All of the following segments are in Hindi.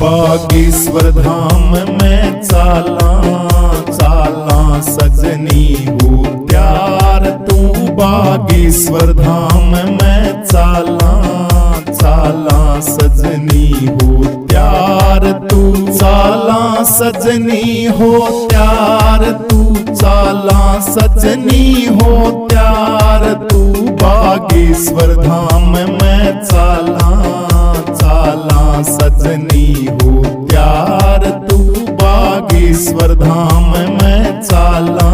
बागेश्वर धाम में चाला चाला सजनी हो प्यार तू। बागेश्वर धाम में चाला चाला सजनी हो प्यार तू। चाला सजनी हो प्यार तू, चाला सजनी हो प्यार तू। बागेश्वर धाम में चाला चाला सजनी हो प्यार तू। बागेश्वर धाम में चाला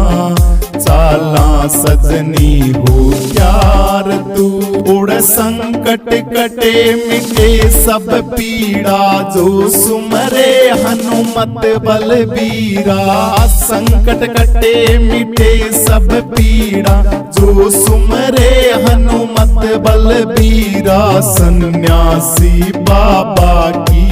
चाला सजनी हो प्यार तू। उड़ संकट कटे मिटे सब पीड़ा, जो सुमरे हनुमत बलबीरा। संकट कटे मिटे सब पीड़ा, जो सुमरे हनुमत बलबीरा। सन्यासी बाबा की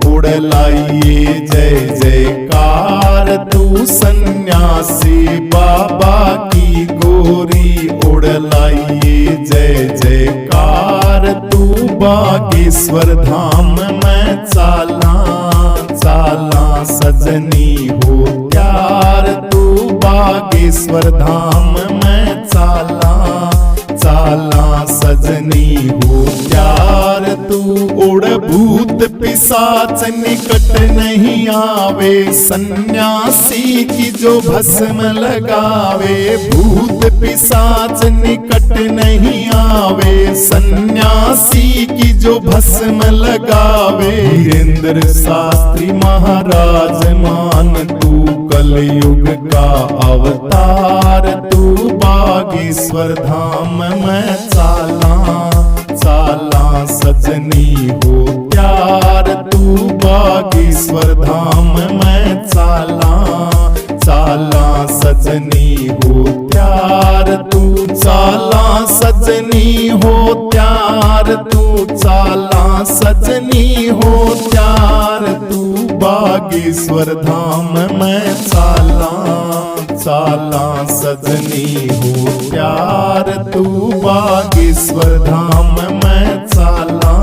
उड़ लाइए जय जयकार तू। सन्यासी बाबा की गोरी उड़ लाइए जय जयकार तू। बागेश्वर धाम में चाला चाला सजनी हो प्यार तू। बागेश्वर धाम में चाला चाला सजनी हो प्यार तू। उड़ भूत पिशाच निकट नहीं आवे, सन्यासी की जो भस्म लगावे। भूत पिशाच निकट नहीं आवे, सन्यासी की जो भस्म लगावे। वीरेंद्र शास्त्री महाराज मान तू, कलयुग का अवतार तू। बागेश्वर धाम में चाला चाला सजनी हो प्यार तू। बागेश्वर धाम में चाला चाला सजनी हो प्यार तू। चाला सजनी हो प्यार तू, चाला सजनी हो प्यार तू। बागेश्वर धाम में चाला चाला सजनी हो प्यार तू। बागेश्वर धाम में चाला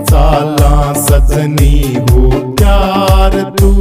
चाला सजनी हो प्यार तू।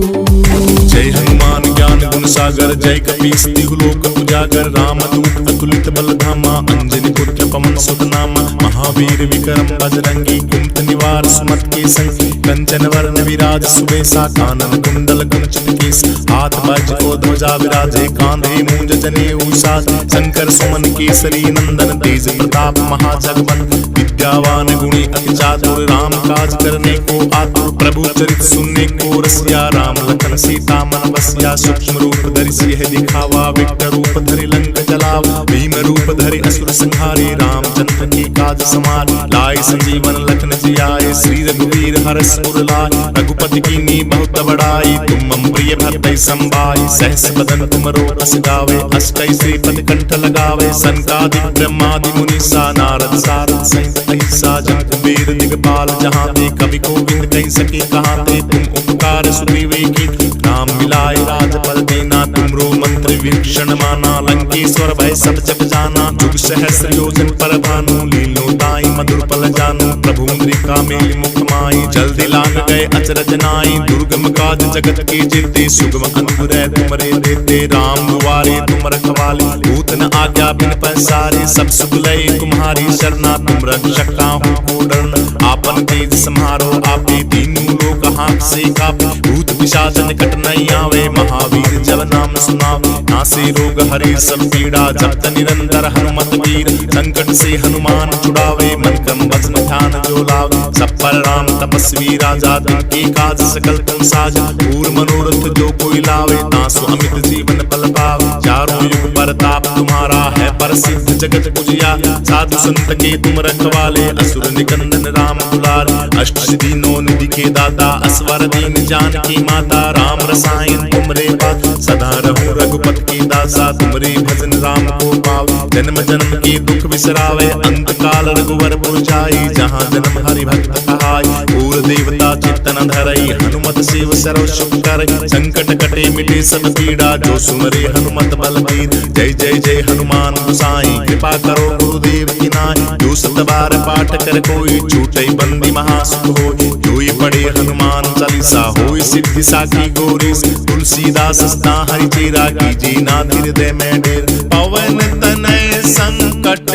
जय हनुमान ज्ञान गुण सागर, जय कपीस तिहुलोक उजागर। रामदूत अतुलित बल धामा, अंजनी पुत्र पवन सुत नामा। महावीर विक्रम बजरंगी, कुमत निवार सुमत के संगी। कंचन वर्ण विराज सुबेसा, कानन कुंडल कुंचित केस। हाथ वज्र और ध्वजा विराजे, कांधे मूंज जनेऊ साज। शंकर सुमन केसरी नंदन, तेज प्रताप महाजगवंदन। विद्यावान गुणी अति चातुर, राम काज करने को आतुर। प्रभु चरित सुनने को रसिया, राम लखन सीता मन बसिया। सूक्ष्म रूप धरि सिंह दिखावा, विकट रूप धरि लंक जलावा। भीम रूप धरि असुर संहारे, रामचंद्र के काज समार। लाए संजीवन लखन जियाए, श्री रघुवीर हरष उर लाए। रघुपति कीन्ही बहुत बड़ाई, तुम मम प्रिय भरतहि संभाई। सहस बदन तुमरो अस गावे, अष्टै श्रीपद कंठ लगावे। सनकादिक ब्रह्मादि मुनीसा, नारद सारद सहित अहिसा। जम कुबेर दिगपाल, जहाँ ते कवि गोविंद कहि सके कहाँ ते। तुम उपकार सुग्रीव की, राम मिलाए राजपद देना। तुमरो मंत्र वीक्षण माना, लंकेश्वर भय सब जग जाना। जुग सहस्र योजन पर भानु, लीलो ताई मधुर पल जानु। प्रभु मुद्रिका मेलि मुख माई, जल्दी लांग गए अचरज नाई। दुर्गम काज जगत के जेते, सुगम अनुग्रह तुमरे देते। राम दुआरे तुम रखवाले, भूत न आज्ञा बिन पैसारे। सब सुख लय तुम्हारी शरणा, तुम रक्षक काहू को डरना। आपन तेज सम्हारो आपे, तीनों लोक हाथ से कापे। भूत पिशाच निकट नहीं आवे, महावीर जब नाम सुनावे। नासे रोग हरे सब पीड़ा, जपत निरंतर हनुमत वीर। संकट से हनुमान छुड़ावे, मन क्रम वचन ध्यान जो लावे। सब पर राम तपस्वी राजा, तिनके काज सकल तुम साजा। पूर्ण मनोरथ जो कोई लावे, तासु अमित जीवन फल पावे। चारों युग परताप तुम्हारा है, प्रसिद्ध जगत पूजिया। साधु संत के तुम रखवाले, असुर निकंदन राम दुलारे। अष्ट सिद्धि नौ निधि के दाता, असवर दीन जानकी माता। राम रसायन तुमरे पास, सदा रहूं रघुपत की दासा। तुमरे भजन राम को पावे, जन्म जन्म के दुख बिसरावे। अंत काल रघुवर पुर जाई, जहाँ जन्म हरि भक्त कहाई। पूर देवता चित्तन धरई, हनुमत सेव सर्व सुख करई। संकट कटे मिटे सब पीड़ा, जो सुमरे हनुमत बलबीर। जय जय जय हनुमान गोसाई, कृपा करो गुरुदेव की नाई। जो सत बार पाठ कर कोई, छूटई बंदी महासुख होई। जो पढ़े हनुमान चालीसा होई सिद्धि साखी गौरीस। तुलसीदास सदा हरि चेरा कीजे नाथ हृदय में डेर। पवन तनय संकट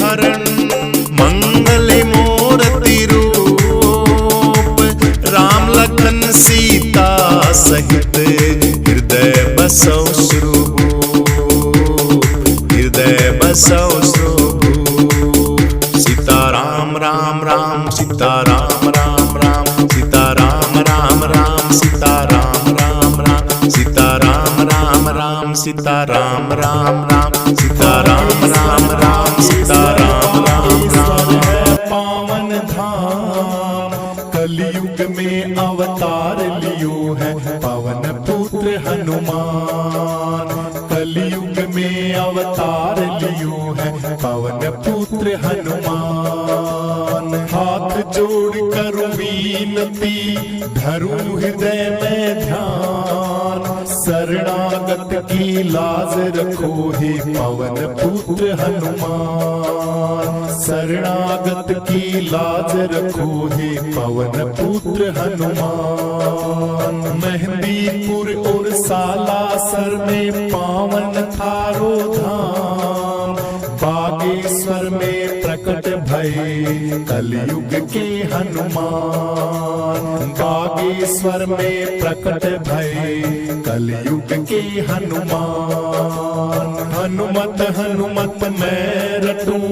हरण मंगल मूर्ति रूप। राम लखन सीता सहित हृदय बसौ स्वरूप। हृदय बसौ स्वरूप। सीताराम राम राम सीताराम राम राम सीताराम राम राम सीताराम राम राम सीताराम राम राम सीताराम राम राम सीताराम राम राम सीताराम राम राम। पावन धाम कलयुग में अवतार लियो है पवन पुत्र हनुमान। कलयुग में अवतार लियो है पवन पुत्र हनुमान। हाथ जोड़ कर विनती धरूं हृदय में ध्यान। शरणागत की लाज रखो हे पवन पुत्र हनुमान। शरणागत की लाज रखो हे पवन पुत्र हनुमान। मेहंदीपुर और सालासर में पावन थारो धाम। बागेश्वर में प्रकट भये कलयुग के हनुमान। बागेश्वर में प्रकट भये कलयुग के हनुमान। हनुमत हनुमत मैं रटूं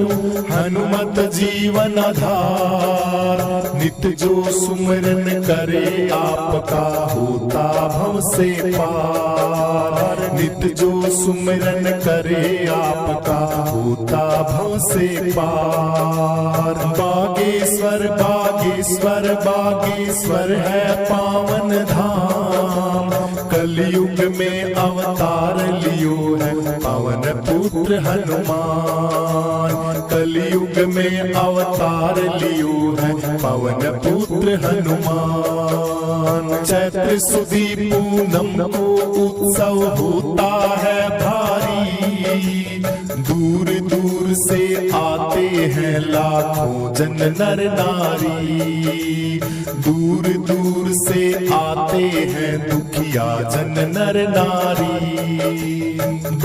हनुमत जीवन आधार। नित जो सुमिरन करे आपका होता भव से पार। नित जो सुमिरन करे आपका होता भव से पार। बागेश्वर बागेश्वर बागेश्वर है पावन धाम। कलयुग में अवतार लियो है पवन पुत्र हनुमान। कलयुग में अवतार लियो है पवन पुत्र हनुमान। चैत्र सुदी पूनम को उत्सव होता है भारी। दूर दूर से आते हैं लाखों जन नर नारी। दूर दूर से आते हैं दुखिया जन नर नारी।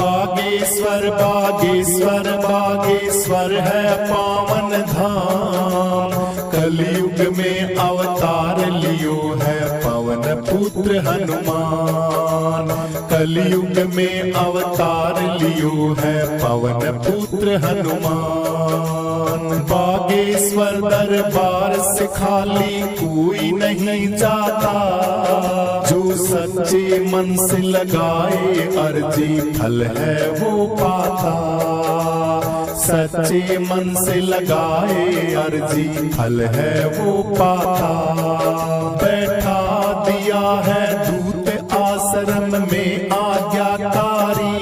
बागेश्वर बागेश्वर बागेश्वर है पावन धाम। कलयुग में अवतार लियो है पवन पुत्र हनुमान। कलयुग में अवतार लियो है पवन पुत्र हनुमान। बागेश्वर दरबार से खाली कोई नहीं जाता। जो सच्चे मन से लगाए अर्जी फल है वो पाता। सच्चे मन से लगाए अर्जी फल है वो पाता। बैठा दिया है दूत आश्रम में आज्ञाकारी।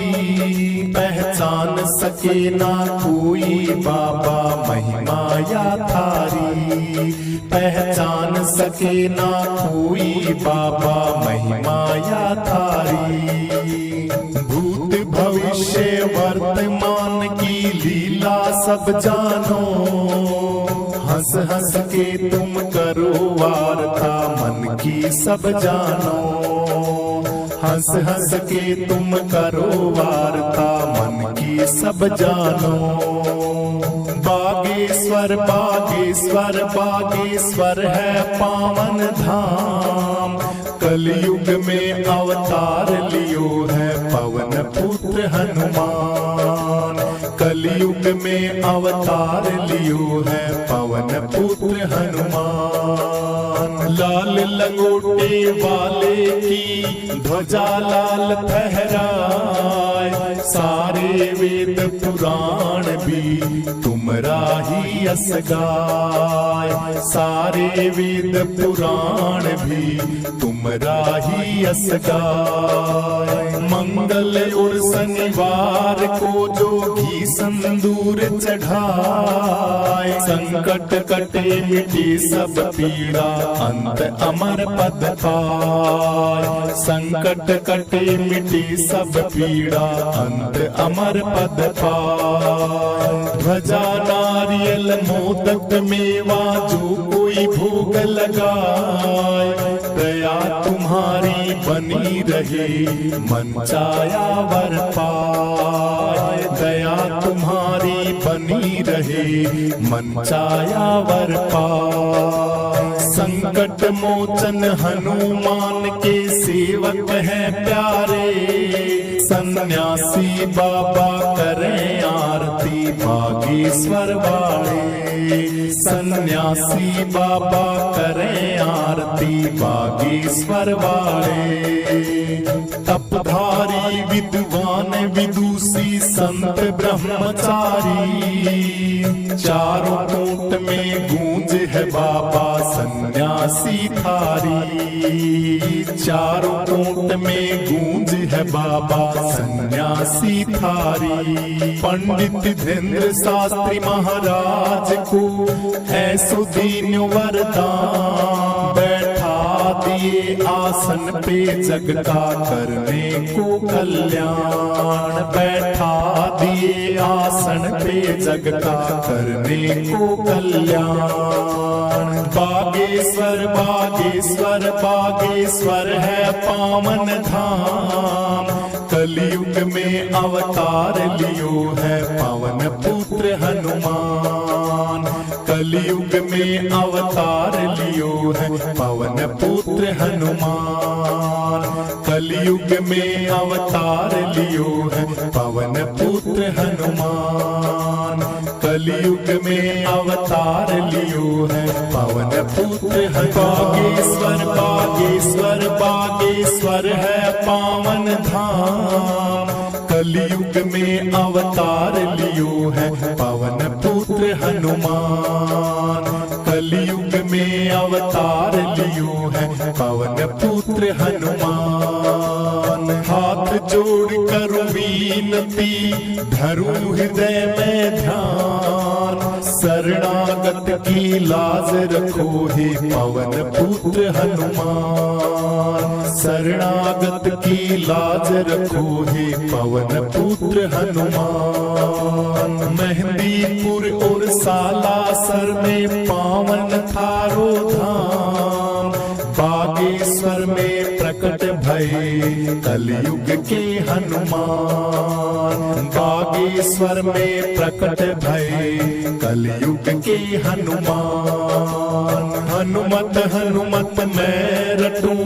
पहचान सके ना कोई बाबा महिमा या थारी। पहचान सके ना कोई बाबा महिमा या थारी। भूत भविष्य वर्तमान की लीला सब जानो। हंस हंस के तुम करो वार्ता मन की सब जानो। हंस हंस के तुम करो वार्ता मन की सब जानो। बागेश्वर बागेश्वर बागेश्वर है पावन धाम। कलयुग में अवतार लियो है पवन पुत्र हनुमान। कलयुग में अवतार लियो है पवन पुत्र हनुमान। लाल लंगोटे वाले की ध्वजा लाल फहराए। सारे वेद पुराण भी तुमरा ही यस गाय। सारे वेद पुराण भी तुमरा ही यस गाय। मंगल और शनिवार को जो घी संदूर चढ़ाए। संकट कटे मिटे सब पीड़ा अंत अमर पद पाए। संकट कटे मिटे सब पीड़ा अंत अमर पद पाए। ध्वजा नारियल मोदक मेवा जो कोई भोग लगाए, दया तुम्हारी बनी रहे, मन चाया वर पाए। दया तुम्हारी बनी रहे, मन चाया वर पाए। संकट मोचन हनुमान के सेवक हैं प्यारे, सन्यासी बाबा करें आरती बागेश्वर वाले। सन्यासी बाबा करें आरती बागेश्वर वाले। तपधारी विद्वान विदुषी संत ब्रह्मचारी, चारों कूट में गूंज है बाबा सन्यासी थारी। चारों कूट में गूंज है बाबा सन्यासी थारी। पंडित धीरेन्द्र शास्त्री महाराज को है सुदीन वरदान, बैठा दिए आसन पे जग का करने को कल्याण। बैठा दिए आसन पे जग का करने को कल्याण। बागेश्वर बागेश्वर बागेश्वर है पावन धाम, कलयुग में अवतार लियो है पवन पुत्र हनुमान। कलयुग में अवतार लियो है पवन पुत्र हनुमान। कलयुग में अवतार लियो है पवन पुत्र हनुमान। कलयुग में अवतार लियो है पवन पुत्र बागेश्वर बागेश्वर बागेश्वर है पावन धाम, कलयुग में अवतार लियो है पवन पुत्र हनुमान। कलयुग में अवतार लियो है पवन पुत्र हनुमान। हाथ जोड़ कर विनती धरू हृदय में ध्यान, शरणागत की लाज रखो हे पवन पुत्र हनुमान। शरणागत की लाज रखो हे पवन पुत्र हनुमान। मेहंदीपुर और सालासर में पावन थारो धाम, बागेश्वर में प्रकट भये कलयुग के हनुमान। बागेश्वर में प्रकट भये कलयुग के हनुमान। हनुमत हनुमत मैं रटूं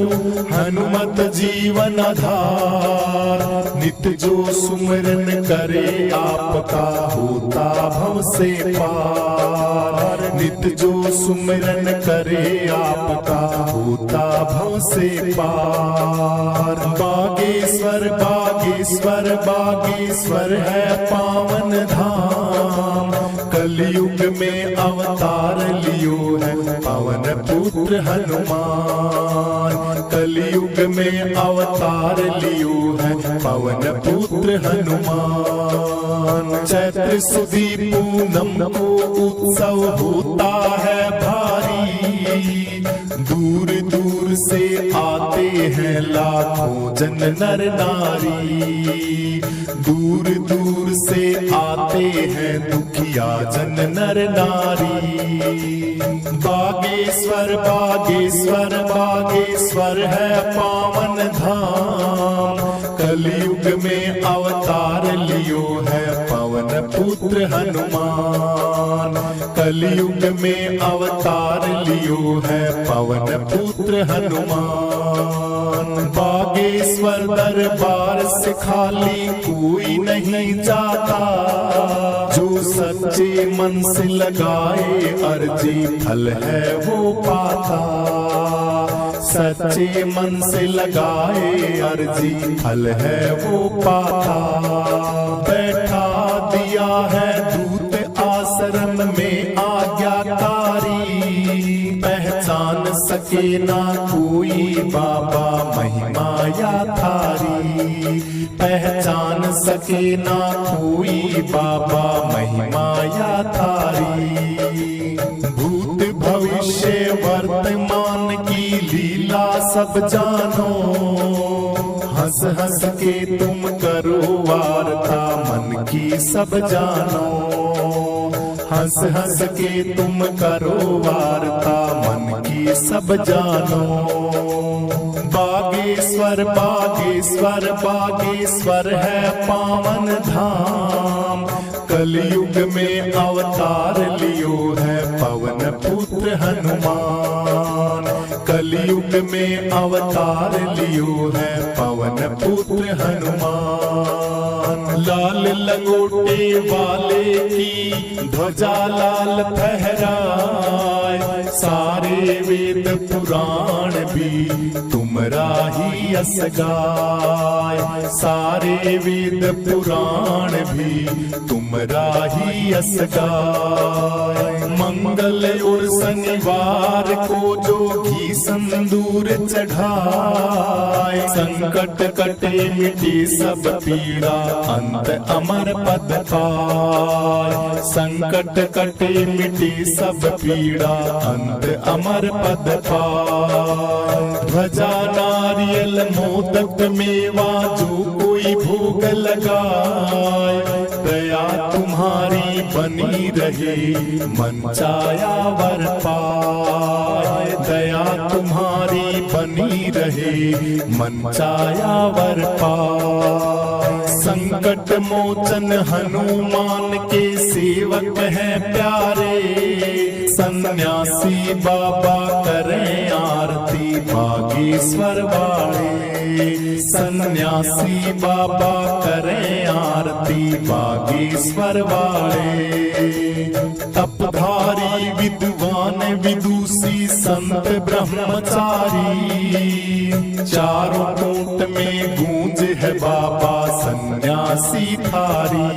हनुमत जीवन आधार, नित जो सुमिरन करे आपका होता भव से पार। नित जो सुमिरन करे आपका होता भव से पार। बागेश्वर बागेश्वर बागेश्वर है पावन धाम, कलयुग में अवतार लियो है पवन पुत्र हनुमान। कलयुग में अवतार लियो है पवन पुत्र हनुमान। चैत्र सुदी पूनम को उत्सव होता है भारी, दूर दूर से आते हैं लाखों जन नर नारी। दूर दूर से आते हैं दुखिया जन नर नारी। बागेश्वर बागेश्वर बागेश्वर है पावन धाम, कलयुग में अवतार लियो है पवन पुत्र हनुमान। कलयुग में अवतार लियो है पवन पुत्र हनुमान। बागेश्वर दरबार से खाली कोई नहीं जाता, जो सच्चे मन से लगाए अर्जी फल है वो पाता। सच्चे मन से लगाए अर्जी फल है वो पाता। बैठा दिया है दूत आश्रम में आज्ञाकारी, पहचान सके ना कोई बाबा महिमा या थारी। पहचान सके ना कोई बाबा महिमा या थारी। भूत भविष्य वर्तमान की लीला सब जानो, हंस हंस के तुम करो वार्ता मन की सब जानो। हंस हंस के तुम करो वार्ता मन की ही सब जानो। बागेश्वर बागेश्वर बागेश्वर है पावन धाम, कलयुग में अवतार लियो है पवन पुत्र हनुमान। कलयुग में अवतार लियो है पवन पुत्र हनुमान। लाल लंगोटे वाले की ध्वजा लाल फहराए, सारे वेद पुराण भी तुमरा ही यस गाय। सारे वेद पुराण भी तुमरा ही यस गाय। मंगल और शनिवार को जो घी संदूर चढ़ाए, संकट कटे मिटे सब पीड़ा अंत अमर पद पाए। संकट कटे मिटे सब पीड़ा अंत अमर पद पाए। ध्वजा नारियल मोदक मेवा जो कोई भोग लगाए, दया तुम्हारी बनी रहे मन चाया वर पाए। दया तुम्हारी बनी रहे मन चाया वर पाए। संकट मोचन हनुमान के सेवक हैं प्यारे, सन्यासी बाबा करें आरती बागेश्वर वाले। सन्यासी बाबा करें आरती बागेश्वर वाले। तपधारी विद्वान विदुषी संत ब्रह्मचारी, चारों कोट में गूंज है बाबा सन्यासी थारी।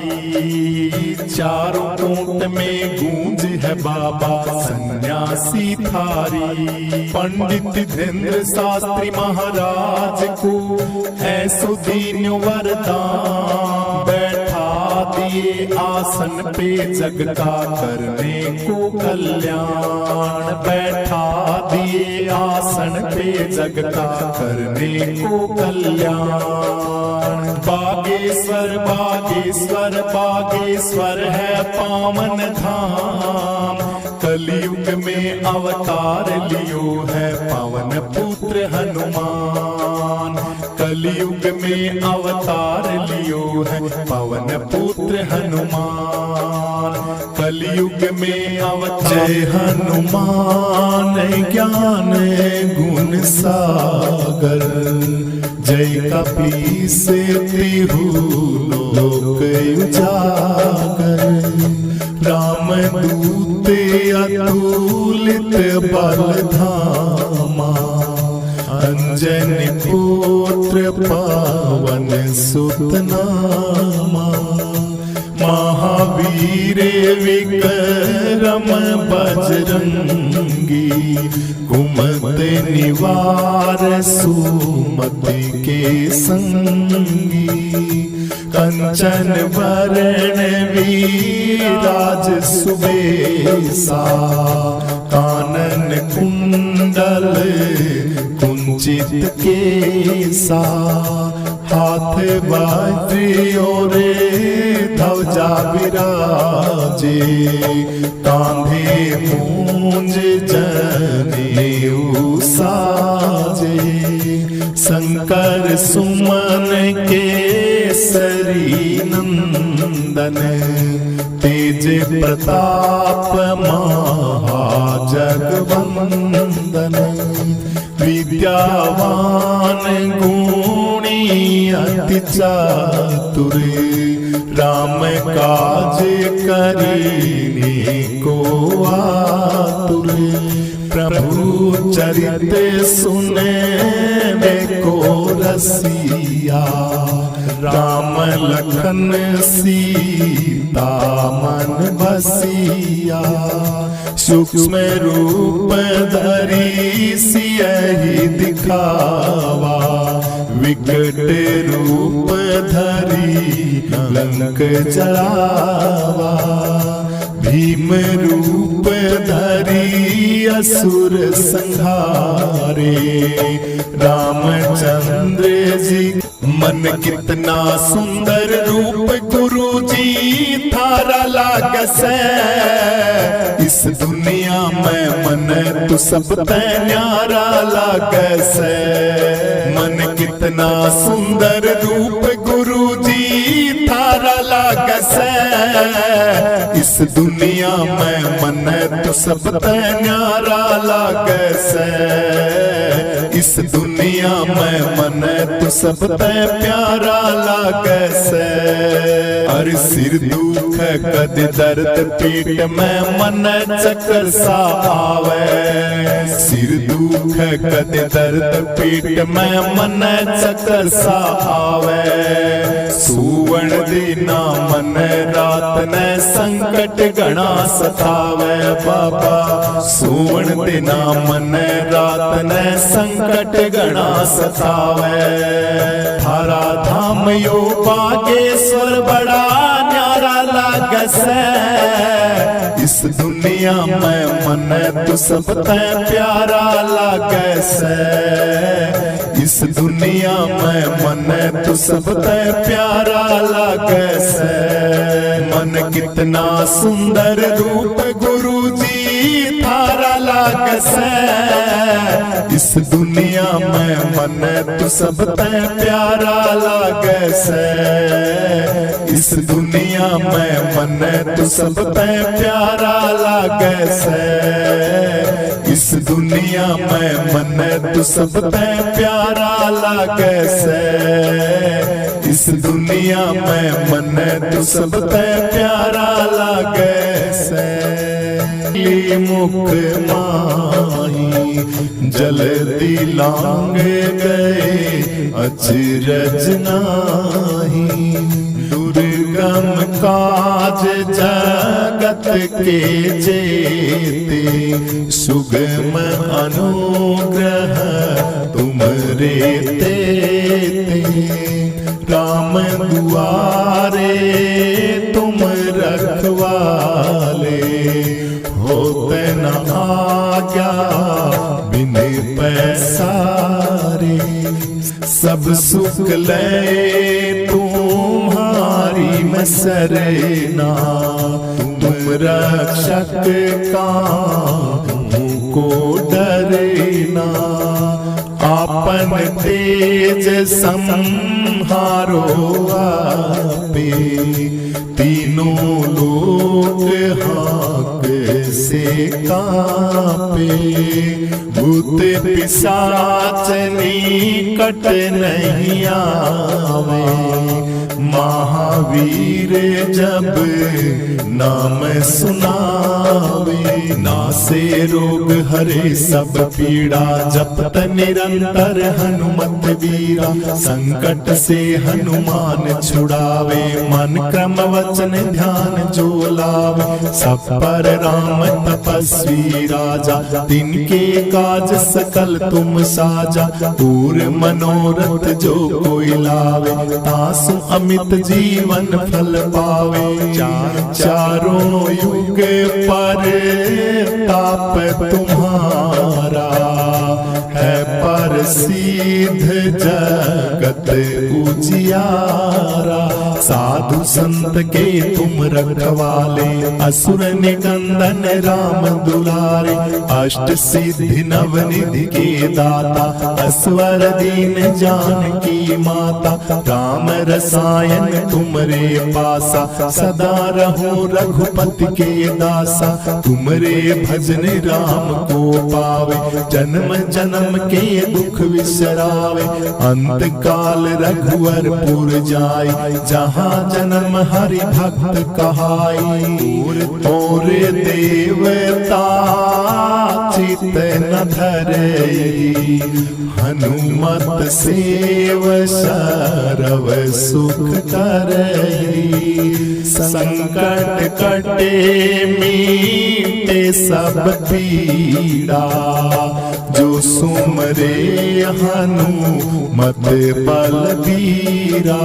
चारों कोट में गूंज है बाबा सन्यासी थारी। पंडित धीरेन्द्र शास्त्री महाराज को ऐसो दीन वरदान, बैठा दिए आसन पे जग का करने को कल्याण। बैठा दिए आसन पे जग का करने को कल्याण। बागेश्वर बागेश्वर बागेश्वर है पावन धाम, कलयुग में अवतार लियो है पवन पुत्र हनुमान। कलयुग में अवतार लियो है पवन पुत्र हनुमान। कलयुग में अवतार। जय हनुमान ज्ञान गुण सागर, जय कपीस तिहु लोक उजागर। राम दूत अतुलित बल धामा, अंजनी पुत्र पवन सुत नामा। महावीर विक्रम बजरंगी, कुमति निवार सुमति के संगी। कंचन वरण विराज सुबेसा, कानन कुंडल कुंचित केसा। हाथ वज्र और ध्वजा विराजे, कांधे मूंज जनेऊ साजे। शंकर सुमन केसरी नंदन, तेज प्रताप महाजगवंदन। विद्यावान गुणी अति चातुर, राम काज करीने को आतुर। प्रभु चरित सुने को रसिया, राम लखन सीता मन बसिया। सूक्ष्म रूप धरी सियहि दिखावा, विकट रूप धरी लंक जलावा। भीम रूप धरी असुर संहारे। रामचंद्र जी मन कितना सुंदर रूप गुरु जी थारा लागस। इस दुनिया में मन तू सब ते न्यारा लागस। मन कितना सुंदर रूप गुरु जी थारा लागस। इस दुनिया में मन तू सब ते न्यारा लागस। इस दुनिया में मन तू सब ते प्यारा लागस। हर सिर दुख कद दर्द पीठ में मन चक्कर सा आवे। सिर दुख कद दर्द पीठ में मन चक्कर सा आवे। सुवण दिना मन रात ने संकट घना सतावे बाबा। सुवण दिना मन रात ने संकट घना सतावे। थारा धाम यो बागेश्वर बड़ा न्यारा लागस। इस दुनिया में मन तू सब ते प्यारा लागस। इस दुनिया में मन तू सब ते प्यारा लागस। मन कितना सुंदर रूप गुरु जी थारा लागस। इस दुनिया में मन तू सब ते प्यारा लागस। इस दुनिया में मन तू सब ते प्यारा लागस। इस दुनिया में मन तू सब ते प्यारा लागस। इस दुनिया में मन तू सब ते प्यारा लागस। मुख माही जल्दी लांग गए अचरज नाही। दुर्गम काज जगत के जेते सुगम अनुग्रह तुमरे तेते। राम दुआरे तुम रखवाले होते न आज्ञा बिन पैसारे। सब सुख ले तुम्हारी मैं सरना। तुम रक्षक को डरना। आपन तेज संहारो आपे। तीनों लोग हाक से कांपे। भूत पिशाच निकट नहीं आवे। महावीर जब नाम सुनावे। नासे रोग हरे सब पीड़ा जपत निरंतर हनुमत वीरा। संकट से हनुमान छुड़ावे मन क्रम वचन ध्यान जो लावे। सब पर राम तपस्वी राजा तिनके काज सकल तुम साजा। पूर मनोरथ जो कोई लावे तासु अमित जीवन फल पावे। चारों युग पर ताप तुम्हारा है पर सिद्ध जगत उजियारा। साधु संत के तुम रखवाले असुर निकंदन राम दुलारे। अष्ट सिद्धि नवनिधि के दाता असवर दीन जानकी माता। राम रसायन तुमरे पासा सदा रहो रघुपति के दासा। तुमरे भजन राम को पावे जन्म जन्म के दुख विसरावे। अंत काल रघुवर पुर जाय जहाँ जन्म हरि भक्त कहाई। और देवता चित न धरई हनुमत सेव सरव सुख करई। संकट कटे मीटे सब पीड़ा जो जो सुमरे हनुमत बलबीरा।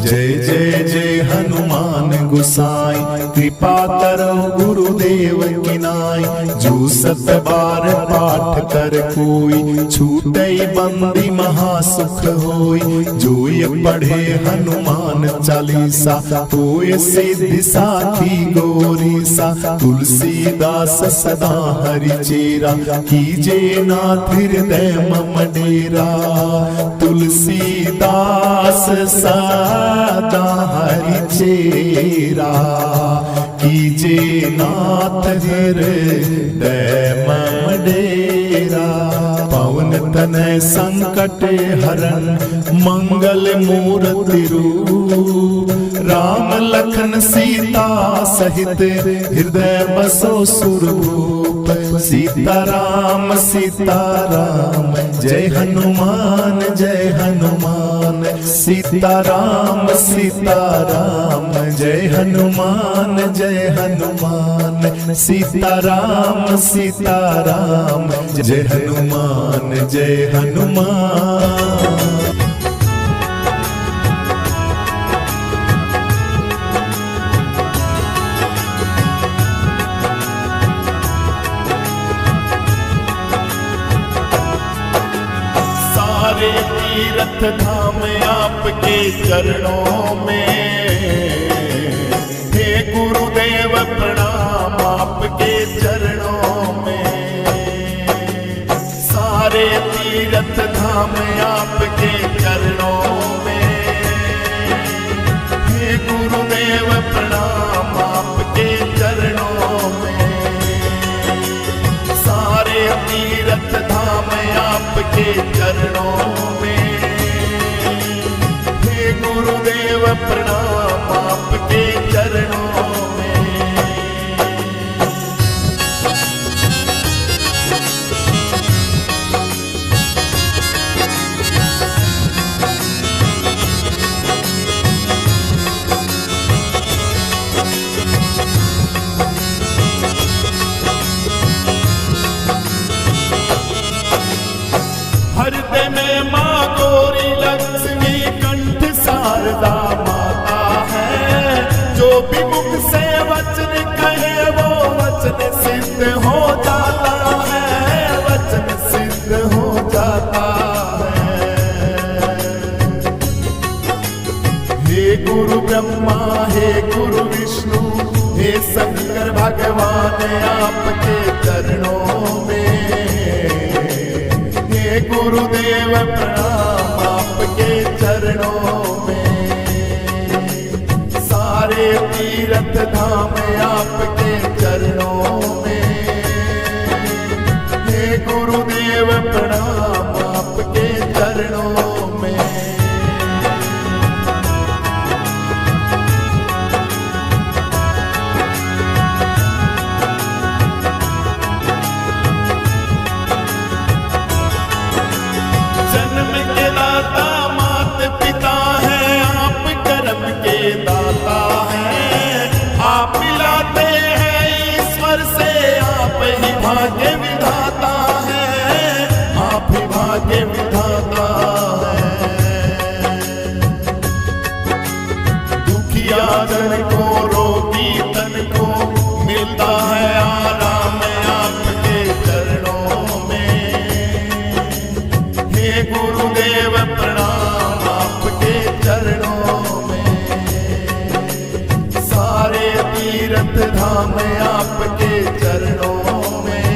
जय जय जय हनुमान गोसाई, कृपा करो गुरुदेव की नाई। जो 7 बार पाठ कर कोई, छूटे बंदी महासुख होई। जो ये पढ़े हनुमान चालीसा, होए सिद्धि साखी गौरी सा। तुलसीदास सदा हरि चेरा, कीजे नाथ हृदय मम डेरा। तुलसीदास सदा हरि चेरा, कीजे नाथ हृदय मम डेरा। पवन तनय संकट हरण, मंगल मूर्ति रूप। राम लखन सीता सहित, हृदय बसो सुरभूप। सीताराम सीताराम, जय हनुमान जय हनुमान। सीताराम सीताराम, जय हनुमान जय हनुमान। सीताराम सीताराम, जय हनुमान जय हनुमान। सारे तीर्थ धाम आपके चरणों में, हे गुरुदेव प्रणाम आपके चरणों में। सारे तीर्थ धाम आपके चरणों में, हे गुरुदेव प्रणाम आपके चरणों में। सारे तीर्थ धाम आपके चरणों में, हे गुरुदेव प्रणाम आपके चरणों में। हृदय में माँ गौरी लक्ष्मी, कंठ शारदा माता है। जो भी मुख से वचन कहे, वो वचन सिद्ध हो जाता है, वचन सिद्ध हो जाता है। हे गुरु ब्रह्मा हे गुरु विष्णु, हे शंकर भगवान आपके चरणों में। हे गुरुदेव प्रणाम आपके चरणों में। सारे तीर्थ धाम आपके चरणों में, हे गुरुदेव प्रणाम आपके चरणों में। जन्म के दाता मात पिता है, आप कर्म के दाता हैं। आप मिलाते हैं ईश्वर से, आप ही भाग्य विधाता हैं, आप ही भाग्य विधाता हैं। दुखिया जन को रोगी तन को, मिलता है आराम आपके चरणों में। हे गुरुदेव प्रणाम आपके चरणों में। सारे तीर्थ धाम आपके चरणों में,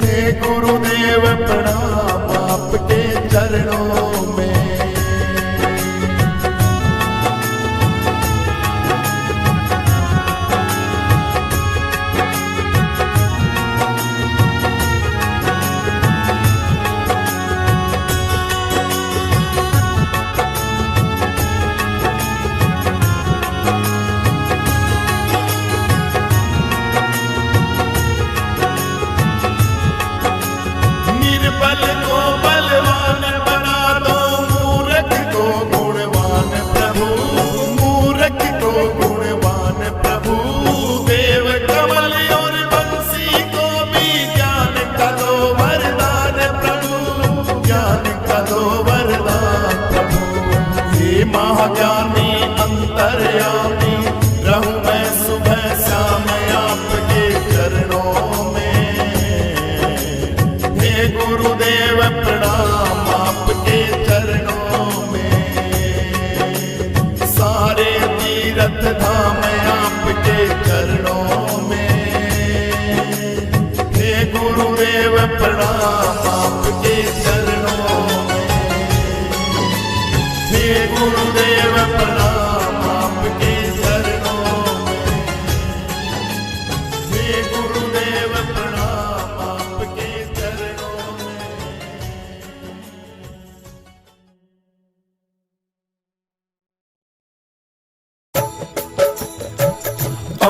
हे गुरुदेव प्रणाम आपके चरणों में। निर्बल गुरुदेव प्रणाम आपके चरणों में, सारे तीर्थ धाम आपके चरणों में। हे गुरुदेव प्रणाम